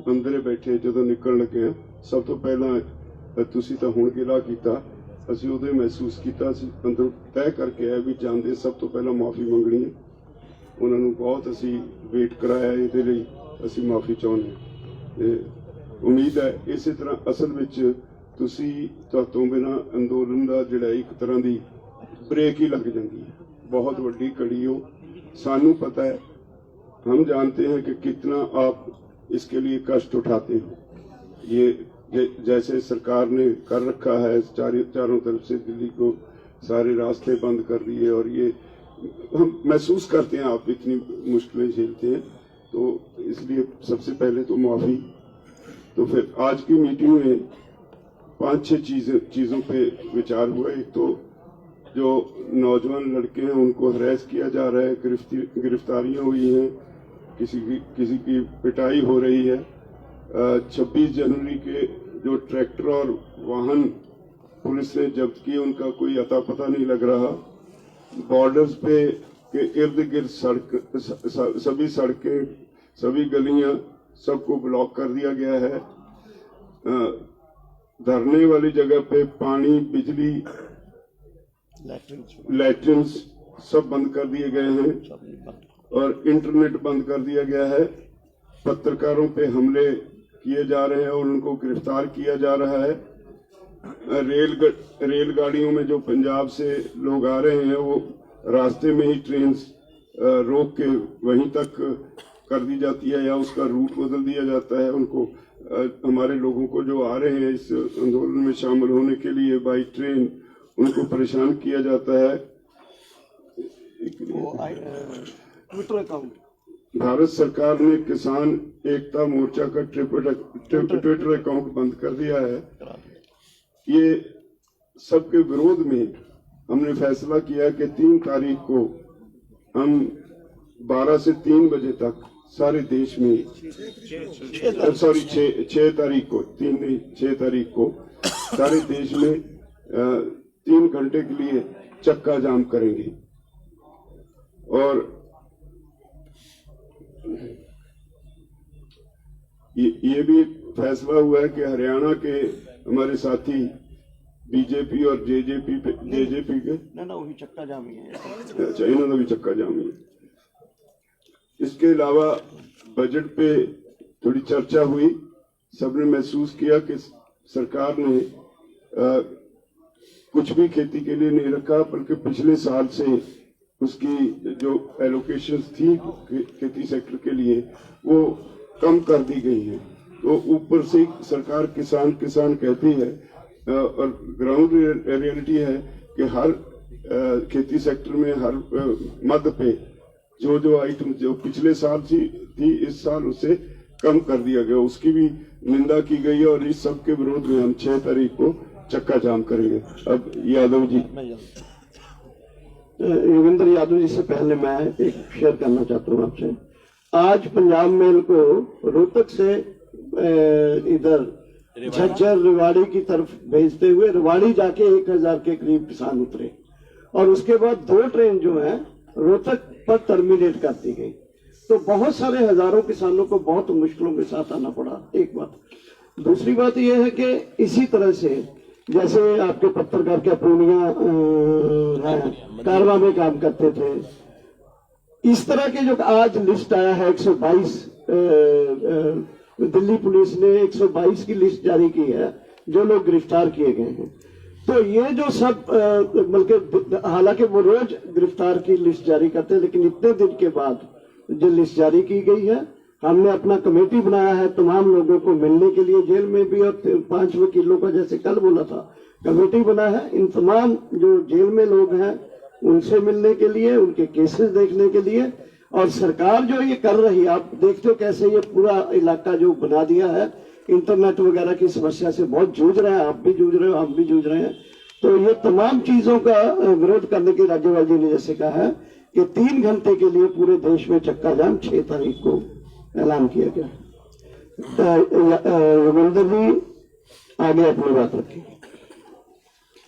अंदरे बैठे जो निकल लगे सब तो पहला तुसी तो हुण गिला किया, ਅਸੀਂ ਉਦੋਂ महसूस किया अंदर तय करके आए भी जाते सब तो पहला माफ़ी मंगनी है। उन्होंने बहुत असी वेट कराया, ये असी माफ़ी चाहते हैं। उम्मीद है इस तरह असल में तुहातों बिना अंदोलन का जिहड़ा एक तरह की ब्रेक ही लग जाती है, बहुत वड्डी कड़ी हो। सानू पता है, हम जानते हैं कि कितना आप इसके लिए कष्ट उठाते हो। ये जैसे सरकार ने कर रखा है, चारों तरफ से दिल्ली को सारे रास्ते बंद कर दिए, और ये हम महसूस करते हैं आप इतनी मुश्किलें झेलते हैं, तो इसलिए सबसे पहले तो माफ़ी। तो फिर आज की मीटिंग में 5-6 चीज़ों पे विचार हुआ। एक तो जो नौजवान लड़के हैं उनको हरेस किया जा रहा है, गिरफ्तारियाँ हुई हैं, किसी की पिटाई हो रही है। 26 जनवरी के जो ट्रैक्टर और वाहन पुलिस ने जब्त किए उनका कोई अता पता नहीं लग रहा। बॉर्डर्स पे के इर्द गिर्द सभी सड़कें, सभी गलियां, सबको ब्लॉक कर दिया गया है। धरने वाली जगह पे पानी, बिजली, लैट्रिन्स सब बंद कर दिए गए हैं, और इंटरनेट बंद कर दिया गया है। पत्रकारों पे हमले किए जा रहे हैं और उनको गिरफ्तार किया जा रहा है। रेलगाड़ियों में जो पंजाब से लोग आ रहे हैं वो रास्ते में ही ट्रेन रोक के वहीं तक कर दी जाती है या उसका रूट बदल दिया जाता है। उनको हमारे लोगों को जो आ रहे हैं इस आंदोलन में शामिल होने के लिए बाई ट्रेन, उनको परेशान किया जाता है। ट्विटर अकाउंट, भारत सरकार ने किसान एकता मोर्चा का ट्विटर अकाउंट बंद कर दिया है। ये सबके विरोध में हमने फैसला किया कि 3 तारीख को हम 12 से 3 बजे तक सारे देश में, सॉरी 6 तारीख को, 3 नहीं 6 तारीख को सारे देश में 3 घंटे के लिए चक्का जाम करेंगे। और ये भी फैसला हुआ है कि हरियाणा के हमारे साथी बीजेपी और जेजेपी के ना वही चक्का जाम ही है। अच्छा, इन्होंने भी चक्का जाम ही है। इसके अलावा बजट पे थोड़ी चर्चा हुई। सबने महसूस किया कि सरकार ने कुछ भी खेती के लिए नहीं रखा, बल्कि पिछले साल से उसकी जो एलोकेशंस थी खेती सेक्टर के लिए वो कम कर दी गई है। तो ऊपर से सरकार किसान कहती है, और ग्राउंड रियलिटी है कि हर खेती सेक्टर में हर मद पे जो आइटम जो पिछले साल थी इस साल उसे कम कर दिया गया, उसकी भी निंदा की गई है। और इस सब के विरोध में हम 6 तारीख को चक्का जाम करेंगे। अब यादव जी, योगेंद्र यादव जी से पहले मैं एक शेयर करना चाहता हूँ आपसे। आज पंजाब मेल को रोहतक से इधर झज्जर रेवाड़ी की तरफ भेजते हुए रेवाड़ी जाके 1000 के करीब किसान उतरे, और उसके बाद 2 ट्रेन जो है रोहतक पर टर्मिनेट कर दी गई। तो बहुत सारे हजारों किसानों को बहुत मुश्किलों के साथ आना पड़ा, एक बात। दूसरी बात यह है कि इसी तरह से जैसे आपके पत्रकार क्या पूर्णिया कारवा में काम करते थे, इस तरह के जो आज लिस्ट आया है 122, दिल्ली पुलिस ने 122 की लिस्ट जारी की है जो लोग गिरफ्तार किए गए हैं। तो ये जो सब बल्कि हालांकि वो रोज गिरफ्तार की लिस्ट जारी करते हैं, लेकिन इतने दिन के बाद जो लिस्ट जारी की गई है, हमने अपना कमेटी बनाया है तमाम लोगों को मिलने के लिए, जेल में भी और 5 वकीलों का जैसे कल बोला था कमेटी बना है इन तमाम जो जेल में लोग हैं उनसे मिलने के लिए, उनके केसेस देखने के लिए। और सरकार जो ये कर रही है, आप देखते हो कैसे ये पूरा इलाका जो बना दिया है, इंटरनेट वगैरह की समस्या से बहुत जूझ रहे हैं, आप भी जूझ रहे हो, हम भी जूझ रहे हैं। तो ये तमाम चीजों का विरोध करने के राज्यपाल जी ने जैसे कहा है कि 3 घंटे के लिए पूरे देश में चक्का जाम 6 तारीख को ऐलान किया गया। रविंद्र जी आगे अपनी बात रखिए।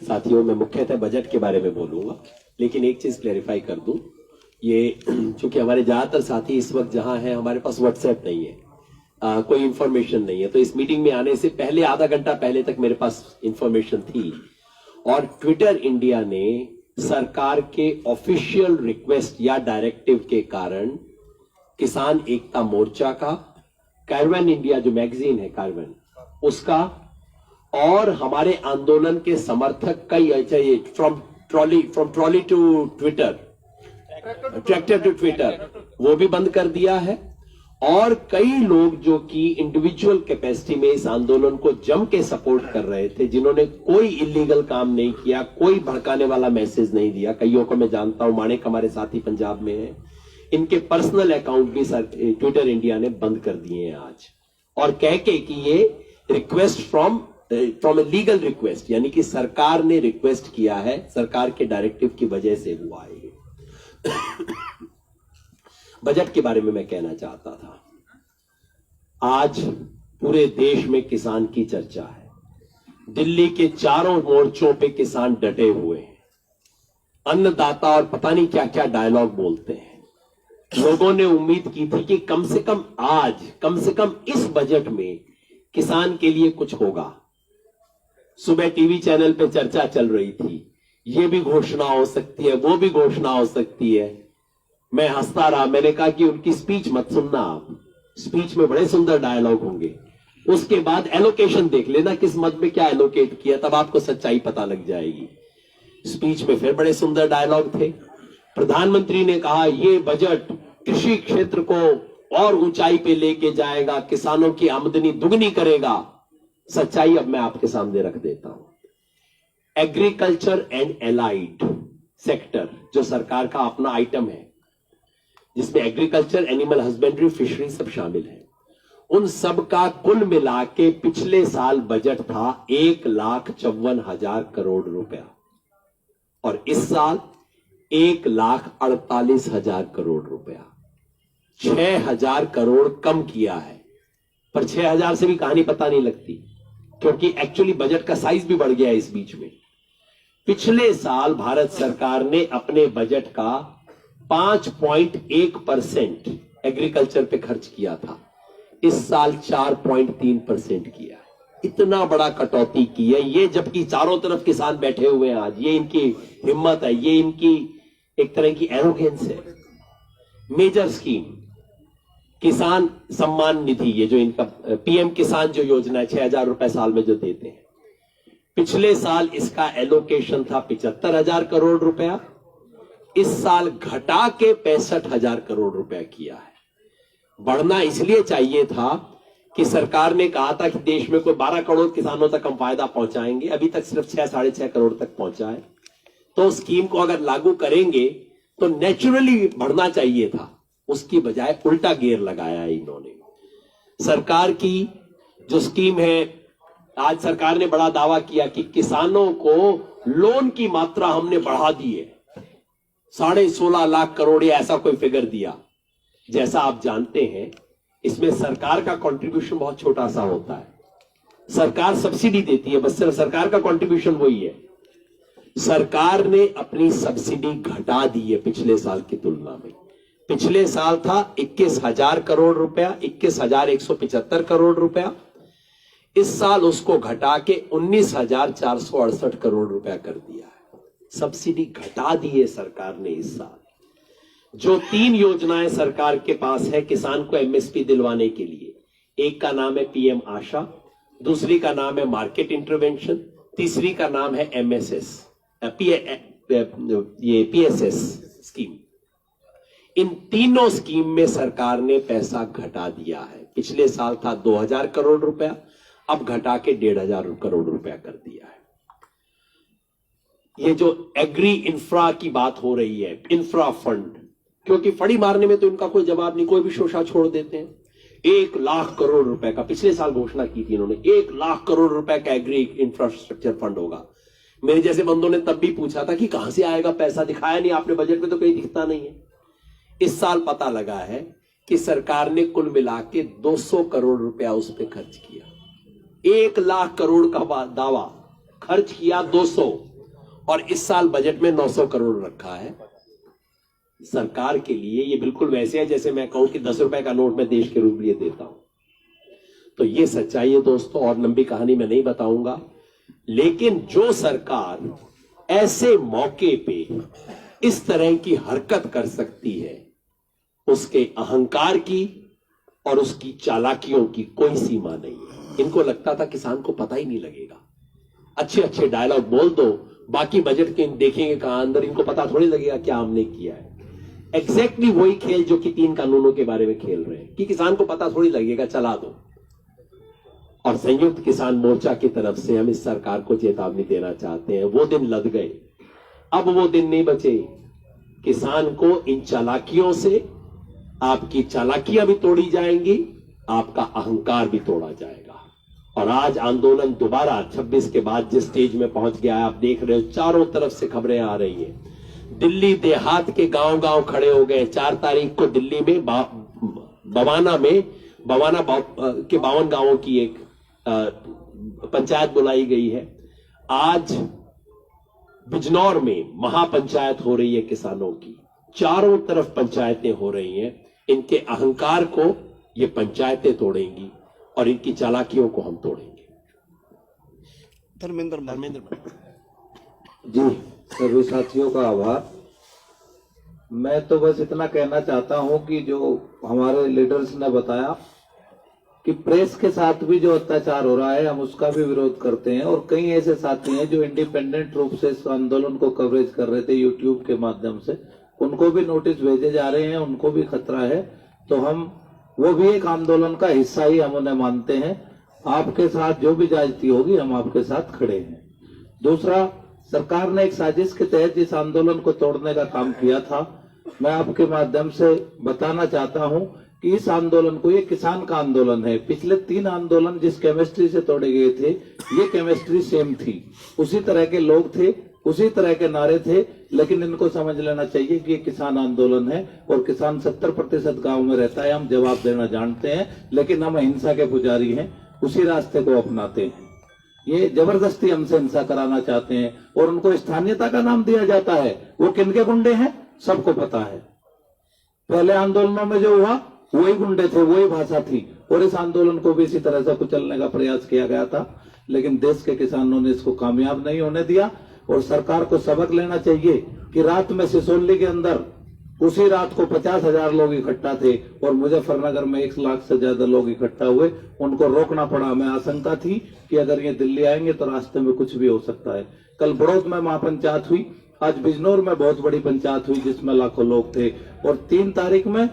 साथियों, मैं मुख्यतः बजट के बारे में बोलूंगा, लेकिन एक चीज क्लेरिफाई कर दूं। ये चूंकि हमारे ज्यादातर साथी इस वक्त जहां हैं, हमारे पास व्हाट्सएप नहीं है, कोई इंफॉर्मेशन नहीं है। तो इस मीटिंग में आने से पहले आधा घंटा पहले तक मेरे पास इंफॉर्मेशन थी, और ट्विटर इंडिया ने सरकार के ऑफिशियल रिक्वेस्ट या डायरेक्टिव के कारण किसान एकता मोर्चा का, कारवन इंडिया जो मैगजीन है कारवन, उसका, और हमारे आंदोलन के समर्थक कई चाहिए, from trolley to Twitter, tractor to Twitter, वो भी बंद कर दिया है। और कई लोग जो कि इंडिविजुअल कैपेसिटी में इस आंदोलन को जम के सपोर्ट कर रहे थे, जिन्होंने कोई इलीगल काम नहीं किया, कोई भड़काने वाला मैसेज नहीं दिया, कईयों को मैं जानता हूं, माणिक हमारे साथी पंजाब में है, इनके पर्सनल अकाउंट भी ट्विटर इंडिया ने बंद कर दिए हैं आज, और कह के कि ये request from a legal request, यानी कि सरकार ने रिक्वेस्ट किया है, सरकार के डायरेक्टिव की वजह से हुआ है। बजट के बारे में मैं कहना चाहता था, आज पूरे देश में किसान की चर्चा है, दिल्ली के चारों मोर्चों पे किसान डटे हुए हैं, अन्नदाता और पता नहीं क्या क्या डायलॉग बोलते हैं। लोगों ने उम्मीद की थी कि कम से कम आज, कम से कम इस बजट में किसान के लिए कुछ होगा। सुबह टीवी चैनल पे चर्चा चल रही थी, ये भी घोषणा हो सकती है, वो भी घोषणा हो सकती है। मैं हंसता रहा, मैंने कहा कि उनकी स्पीच मत सुनना, आप स्पीच में बड़े सुंदर डायलॉग होंगे, उसके बाद एलोकेशन देख लेना किस मद में क्या एलोकेट किया, तब आपको सच्चाई पता लग जाएगी। स्पीच में फिर बड़े सुंदर डायलॉग थे। प्रधानमंत्री ने कहा ये बजट कृषि क्षेत्र को और ऊंचाई पे लेके जाएगा, किसानों की आमदनी दुगनी करेगा। सच्चाई अब मैं आपके सामने रख देता हूं। एग्रीकल्चर एंड एलाइड सेक्टर जो सरकार का अपना आइटम है, जिसमें एग्रीकल्चर, एनिमल हस्बेंड्री, फिशरी सब शामिल है, उन सब का कुल मिला के पिछले साल बजट था 1,54,000 करोड़ रुपया, और इस साल 1,48,000 करोड़ रुपया, 6,000 करोड़ कम किया है। पर 6,000 से भी कहानी पता नहीं लगती, क्योंकि एक्चुअली बजट का साइज भी बढ़ गया है इस बीच में। पिछले साल भारत सरकार ने अपने बजट का 5.1% एग्रीकल्चर पे खर्च किया था, इस साल 4.3% किया है। इतना बड़ा कटौती की है ये, जबकि चारों तरफ किसान बैठे हुए हैं आज। ये इनकी हिम्मत है, ये इनकी एक तरह की एरोगेंस है। मेजर स्कीम किसान सम्मान निधि, ये जो इनका पीएम किसान जो योजना है, 6,000 रुपए साल में जो देते हैं, पिछले साल इसका एलोकेशन था 75,000 करोड़ रुपया, इस साल घटा के 65,000 करोड़ रुपया किया है। बढ़ना इसलिए चाहिए था कि सरकार ने कहा था कि देश में कोई 12 करोड़ किसानों तक हम फायदा पहुंचाएंगे, अभी तक सिर्फ 6-6.5 करोड़ तक पहुंचा है। तो स्कीम को अगर लागू करेंगे तो नेचुरली बढ़ना चाहिए था, उसकी बजाय उल्टा गियर लगाया है इन्होंने। सरकार की जो स्कीम है, आज सरकार ने बड़ा दावा किया कि किसानों को लोन की मात्रा हमने बढ़ा दी है, 16.5 लाख करोड़ या ऐसा कोई फिगर दिया। जैसा आप जानते हैं, इसमें सरकार का कंट्रीब्यूशन बहुत छोटा सा होता है। सरकार सब्सिडी देती है, बस सिर्फ सरकार का कंट्रीब्यूशन वही है। सरकार ने अपनी सब्सिडी घटा दी है पिछले साल की तुलना में। पिछले साल था 21,000 करोड़ रुपया, 21,175 करोड़ रुपया, इस साल उसको घटा के 19,468 करोड़ रुपया कर दिया है। सब्सिडी घटा दी है सरकार ने इस साल। जो 3 योजनाएं सरकार के पास है किसान को एमएसपी दिलवाने के लिए, एक का नाम है पीएम आशा, दूसरी का नाम है मार्केट इंटरवेंशन, तीसरी का नाम है एमएसएस, ये पीएसएस स्कीम। इन तीनों स्कीम में सरकार ने पैसा घटा दिया है। पिछले साल था 2,000 करोड़ रुपया, अब घटा के 1,500 करोड़ रुपया कर दिया है। ये जो एग्री इंफ्रा की बात हो रही है, इंफ्रा फंड, क्योंकि फड़ी मारने में तो इनका कोई जवाब नहीं, कोई भी शोषा छोड़ देते हैं। 1 लाख करोड़ रुपए का पिछले साल घोषणा की थी इन्होंने, 1 लाख करोड़ रुपए का एग्री इंफ्रास्ट्रक्चर फंड होगा। मेरे जैसे बंदों ने तब भी पूछा था कि कहां से आएगा पैसा, दिखाया नहीं आपने बजट में, तो कहीं दिखता नहीं है। इस साल पता लगा है कि सरकार ने कुल मिला के 200 करोड़ रुपया उस पर खर्च किया। 1 लाख करोड़ का दावा, खर्च किया 200, और इस साल बजट में 900 करोड़ रखा है। सरकार के लिए ये बिल्कुल वैसे है जैसे मैं कहूं कि 10 रुपए का नोट मैं देश के रूप लिए देता हूं। तो ये सच्चाई है दोस्तों, और लंबी कहानी मैं नहीं बताऊंगा। लेकिन जो सरकार ऐसे मौके पे इस तरह की हरकत कर सकती है, उसके अहंकार की और उसकी चालाकियों की कोई सीमा नहीं है। इनको लगता था किसान को पता ही नहीं लगेगा, अच्छे अच्छे डायलॉग बोल दो, बाकी बजट के देखेंगे कहां अंदर, इनको पता थोड़ी लगेगा क्या हमने किया है। एग्जैक्टली वही खेल जो कि 3 कानूनों के बारे में खेल रहे हैं कि किसान को पता थोड़ी लगेगा, चला दो। और संयुक्त किसान मोर्चा की तरफ से हम इस सरकार को चेतावनी देना चाहते हैं, वो दिन लद गए, अब वो दिन नहीं बचे। किसान को इन चालाकियों से, आपकी चालाकियां भी तोड़ी जाएंगी, आपका अहंकार भी तोड़ा जाएगा। और आज आंदोलन दोबारा 26 के बाद जिस स्टेज में पहुंच गया है, आप देख रहे हो चारों तरफ से खबरें आ रही हैं। दिल्ली देहात के गांव गांव खड़े हो गए। 4 तारीख को दिल्ली में बवाना के 52 गांवों की एक पंचायत बुलाई गई है। आज बिजनौर में महापंचायत हो रही है किसानों की, चारों तरफ पंचायतें हो रही हैं। इनके अहंकार को ये पंचायतें तोड़ेंगी और इनकी चालाकियों को हम तोड़ेंगे। धर्मेंद्र जी, सभी साथियों का आभार। मैं तो बस इतना कहना चाहता हूं कि जो हमारे लीडर्स ने बताया कि प्रेस के साथ भी जो अत्याचार हो रहा है, हम उसका भी विरोध करते हैं। और कई ऐसे साथी हैं जो इंडिपेंडेंट रूप से इस आंदोलन को कवरेज कर रहे थे यूट्यूब के माध्यम से, उनको भी नोटिस भेजे जा रहे हैं, उनको भी खतरा है। तो हम वो भी एक आंदोलन का हिस्सा ही हम उन्हें मानते हैं। आपके साथ जो भी ज्यादती होगी, हम आपके साथ खड़े हैं। दूसरा, सरकार ने एक साजिश के तहत इस आंदोलन को तोड़ने का काम किया था। मैं आपके माध्यम से बताना चाहता हूं कि इस आंदोलन को, ये किसान का आंदोलन है। पिछले 3 आंदोलन जिस केमिस्ट्री से तोड़े गए थे, ये केमिस्ट्री सेम थी, उसी तरह के लोग थे, उसी तरह के नारे थे। लेकिन इनको समझ लेना चाहिए कि ये किसान आंदोलन है और किसान 70% गांव में रहता है। हम जवाब देना जानते हैं, लेकिन हम अहिंसा के पुजारी हैं, उसी रास्ते को अपनाते हैं। ये जबरदस्ती हमसे हिंसा कराना चाहते हैं और उनको स्थानीयता का नाम दिया जाता है। वो किनके गुंडे हैं सबको पता है। पहले आंदोलनों में जो हुआ वही गुंडे थे, वही भाषा थी, और इस आंदोलन को भी इसी तरह से कुचलने का प्रयास किया गया था। लेकिन देश के किसानों ने इसको कामयाब नहीं होने दिया। और सरकार को सबक लेना चाहिए कि रात में सिसोली के अंदर उसी रात को 50,000 लोग इकट्ठा थे और मुजफ्फरनगर में 1 लाख से ज्यादा लोग इकट्ठा हुए। उनको रोकना पड़ा। हमें आशंका थी कि अगर ये दिल्ली आएंगे तो रास्ते में कुछ भी हो सकता है। कल बड़ौद में महापंचायत हुई, आज बिजनौर में बहुत बड़ी पंचायत हुई जिसमें लाखों लोग थे। और 3 तारीख में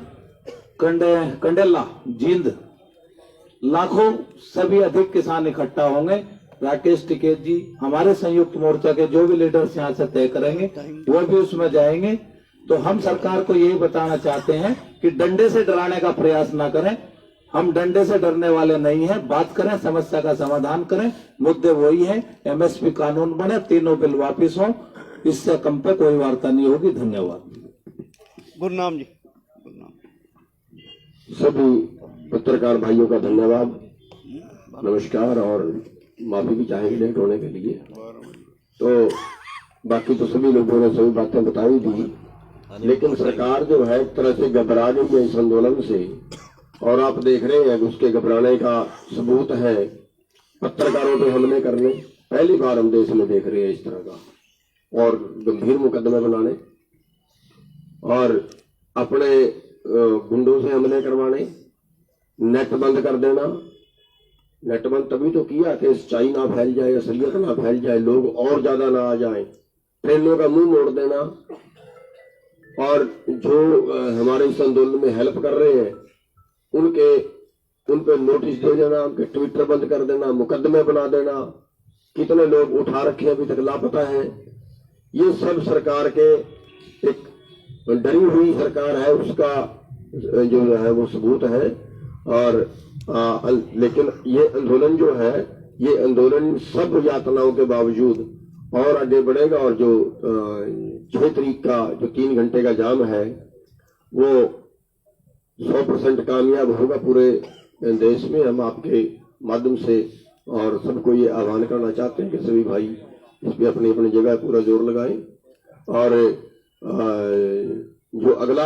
कंडेला, जींद, लाखों सभी अधिक किसान इकट्ठा होंगे। राकेश टिकैत जी, हमारे संयुक्त मोर्चा के जो भी लीडर्स यहाँ से तय करेंगे वो भी उसमें जाएंगे। तो हम सरकार को यही बताना चाहते हैं कि डंडे से डराने का प्रयास ना करें। हम डंडे से डरने वाले नहीं हैं। बात करें, समस्या का समाधान करें। मुद्दे वही हैं, एमएसपी कानून बने, 3 बिल वापिस हो, इससे कम पे कोई वार्ता नहीं होगी। धन्यवाद। गुरनाम जी। सभी पत्रकार भाइयों का धन्यवाद, नमस्कार, और माफी भी चाहेंगे लेट होने के लिए। तो बाकी तो सभी लोगों ने सभी बातें बताई दी, लेकिन सरकार जो है एक तरह से घबरा गई है इस आंदोलन से। और आप देख रहे हैं उसके घबराने का सबूत है पत्रकारों पे हमले करने। पहली बार हम देश में देख रहे हैं इस तरह का, और गंभीर मुकदमे बनाने और अपने गुंडों से हमले करवाने, नेट बंद कर देना। नेट बंद तभी तो किया कि सच्चाई ना फैल जाए, असलियत ना फैल जाए, लोग और ज्यादा ना आ जाएं। ट्रेनों का मुंह मोड़ देना, और जो हमारे इस आंदोलन में हेल्प कर रहे हैं उन पे नोटिस दे देना, उनके ट्विटर बंद कर देना, मुकदमे बना देना। कितने लोग उठा रखे अभी तक लापता है। ये सब सरकार के, एक डरी हुई सरकार है, उसका जो है वो सबूत है। और लेकिन ये आंदोलन जो है, ये आंदोलन सब यातनाओं के बावजूद और आगे बढ़ेगा। और जो 6 तारीख का जो 3 घंटे का जाम है वो 100% कामयाब होगा पूरे देश में। हम आपके माध्यम से और सबको ये आह्वान करना चाहते हैं कि सभी भाई इस पे अपनी अपनी जगह पूरा जोर लगाएं। और जो अगला